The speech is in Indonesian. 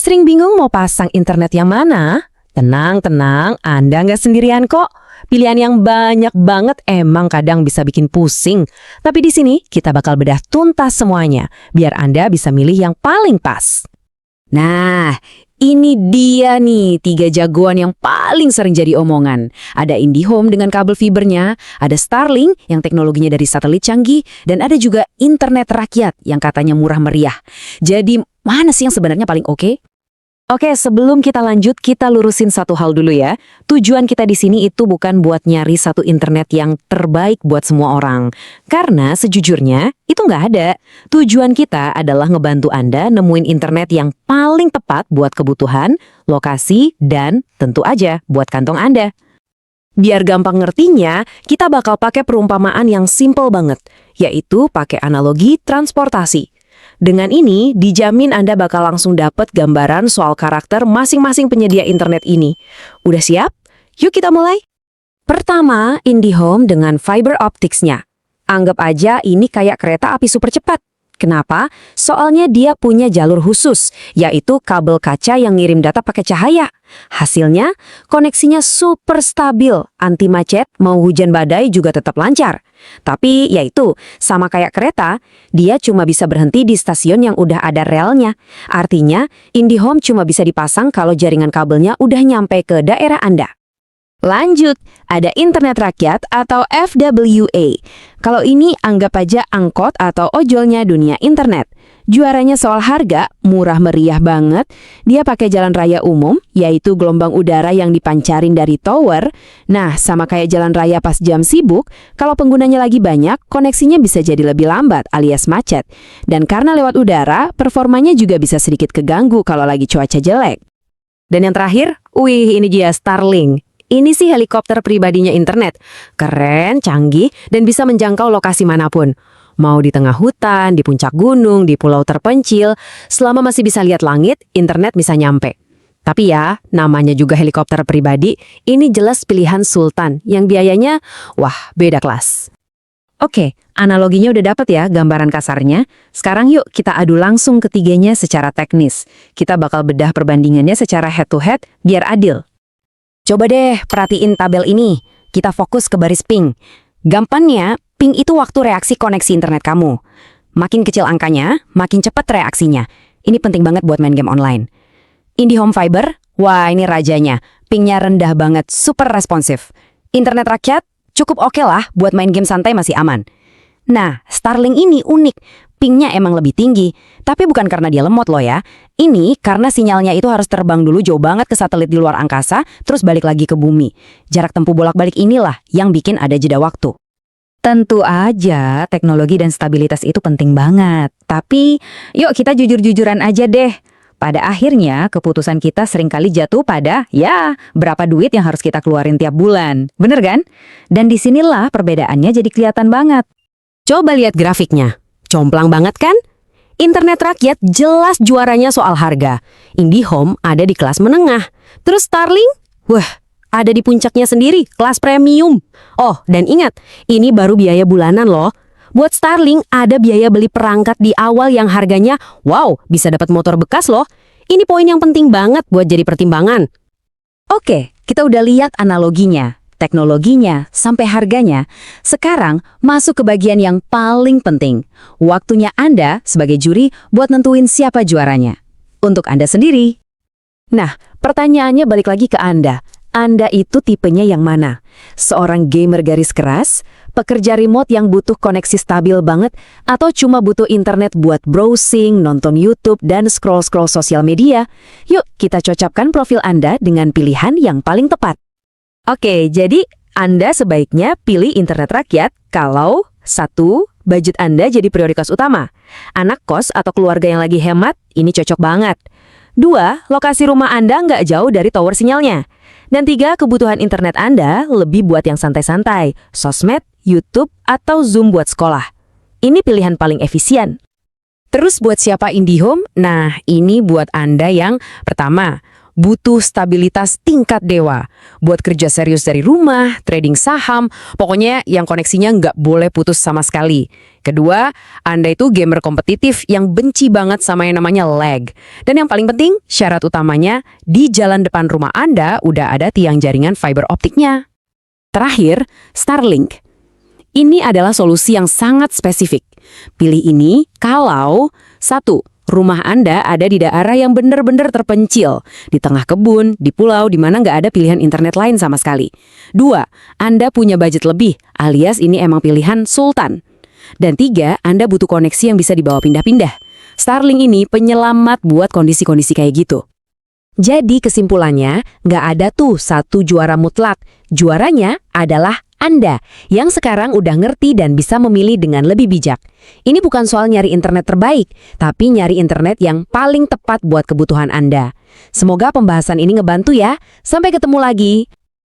Sering bingung mau pasang internet yang mana? Tenang, Anda nggak sendirian kok. Pilihan yang banyak banget emang kadang bisa bikin pusing. Tapi di sini kita bakal bedah tuntas semuanya, biar Anda bisa milih yang paling pas. Nah, ini dia nih 3 jagoan yang paling sering jadi omongan. Ada IndiHome dengan kabel fibernya, ada Starlink yang teknologinya dari satelit canggih, dan ada juga internet rakyat yang katanya murah meriah. Jadi, mana sih yang sebenarnya paling oke? Oke, sebelum kita lanjut, kita lurusin satu hal dulu ya. Tujuan kita di sini itu bukan buat nyari satu internet yang terbaik buat semua orang. Karena sejujurnya, itu nggak ada. Tujuan kita adalah ngebantu Anda nemuin internet yang paling tepat buat kebutuhan, lokasi, dan tentu aja buat kantong Anda. Biar gampang ngertinya, kita bakal pakai perumpamaan yang simple banget, yaitu pakai analogi transportasi. Dengan ini, dijamin Anda bakal langsung dapat gambaran soal karakter masing-masing penyedia internet ini. Udah siap? Yuk kita mulai. Pertama, IndiHome dengan fiber optics-nya. Anggap aja ini kayak kereta api super cepat. Kenapa? Soalnya dia punya jalur khusus, yaitu kabel kaca yang ngirim data pakai cahaya. Hasilnya, koneksinya super stabil, anti macet, mau hujan badai juga tetap lancar. Tapi yaitu, sama kayak kereta, dia cuma bisa berhenti di stasiun yang udah ada relnya. Artinya, IndiHome cuma bisa dipasang kalau jaringan kabelnya udah nyampe ke daerah Anda. Lanjut, ada internet rakyat atau FWA. Kalau ini anggap aja angkot atau ojolnya dunia internet. Juaranya soal harga, murah meriah banget. Dia pakai jalan raya umum, yaitu gelombang udara yang dipancarin dari tower. Nah, sama kayak jalan raya pas jam sibuk, kalau penggunanya lagi banyak, koneksinya bisa jadi lebih lambat alias macet. Dan karena lewat udara, performanya juga bisa sedikit keganggu kalau lagi cuaca jelek. Dan yang terakhir, ini dia Starlink. Ini sih helikopter pribadinya internet. Keren, canggih, dan bisa menjangkau lokasi manapun. Mau di tengah hutan, di puncak gunung, di pulau terpencil, selama masih bisa lihat langit, internet bisa nyampe. Tapi ya, namanya juga helikopter pribadi, ini jelas pilihan sultan, yang biayanya, wah, beda kelas. Oke, analoginya udah dapet ya gambaran kasarnya. Sekarang yuk kita adu langsung ketiganya secara teknis. Kita bakal bedah perbandingannya secara head-to-head biar adil. Coba deh perhatiin tabel ini. Kita fokus ke baris ping. Gampangnya, ping itu waktu reaksi koneksi internet kamu. Makin kecil angkanya, makin cepat reaksinya. Ini penting banget buat main game online. IndiHome Fiber, wah ini rajanya. Pingnya rendah banget, super responsif. Internet rakyat, cukup oke lah buat main game santai masih aman. Nah, Starlink ini unik. Pingnya emang lebih tinggi, tapi bukan karena dia lemot loh ya. Ini karena sinyalnya itu harus terbang dulu jauh banget ke satelit di luar angkasa, terus balik lagi ke bumi. Jarak tempuh bolak-balik inilah yang bikin ada jeda waktu. Tentu aja teknologi dan stabilitas itu penting banget. Tapi yuk kita jujur-jujuran aja deh. Pada akhirnya keputusan kita seringkali jatuh pada, ya, berapa duit yang harus kita keluarin tiap bulan. Bener kan? Dan disinilah perbedaannya jadi kelihatan banget. Coba lihat grafiknya. Complang banget kan? Internet rakyat jelas juaranya soal harga. IndiHome ada di kelas menengah. Terus Starlink? Wah, ada di puncaknya sendiri, kelas premium. Oh, dan ingat, ini baru biaya bulanan loh. Buat Starlink ada biaya beli perangkat di awal yang harganya, wow, bisa dapat motor bekas loh. Ini poin yang penting banget buat jadi pertimbangan. Oke, kita udah lihat analoginya, teknologinya, sampai harganya. Sekarang masuk ke bagian yang paling penting. Waktunya Anda sebagai juri buat nentuin siapa juaranya. Untuk Anda sendiri. Nah, pertanyaannya balik lagi ke Anda. Anda itu tipenya yang mana? Seorang gamer garis keras, pekerja remote yang butuh koneksi stabil banget, atau cuma butuh internet buat browsing, nonton YouTube, dan scroll-scroll sosial media? Yuk, kita cocokkan profil Anda dengan pilihan yang paling tepat. Oke, jadi Anda sebaiknya pilih internet rakyat kalau 1. Budget Anda jadi prioritas utama. Anak kos atau keluarga yang lagi hemat, ini cocok banget. 2. Lokasi rumah Anda nggak jauh dari tower sinyalnya. Dan 3. Kebutuhan internet Anda lebih buat yang santai-santai, sosmed, YouTube, atau Zoom buat sekolah. Ini pilihan paling efisien. Terus buat siapa IndiHome? Nah, ini buat Anda yang pertama, butuh stabilitas tingkat dewa. Buat kerja serius dari rumah, trading saham, pokoknya yang koneksinya nggak boleh putus sama sekali. Kedua, Anda itu gamer kompetitif yang benci banget sama yang namanya lag. Dan yang paling penting, syarat utamanya, di jalan depan rumah Anda udah ada tiang jaringan fiber optiknya. Terakhir, Starlink. Ini adalah solusi yang sangat spesifik. Pilih ini kalau 1. Rumah Anda ada di daerah yang benar-benar terpencil, di tengah kebun, di pulau, di mana nggak ada pilihan internet lain sama sekali. 2. Anda punya budget lebih, alias ini emang pilihan sultan. Dan 3. Anda butuh koneksi yang bisa dibawa pindah-pindah. Starlink ini penyelamat buat kondisi-kondisi kayak gitu. Jadi kesimpulannya, nggak ada tuh satu juara mutlak. Juaranya adalah Anda yang sekarang udah ngerti dan bisa memilih dengan lebih bijak. Ini bukan soal nyari internet terbaik, tapi nyari internet yang paling tepat buat kebutuhan Anda. Semoga pembahasan ini ngebantu ya. Sampai ketemu lagi.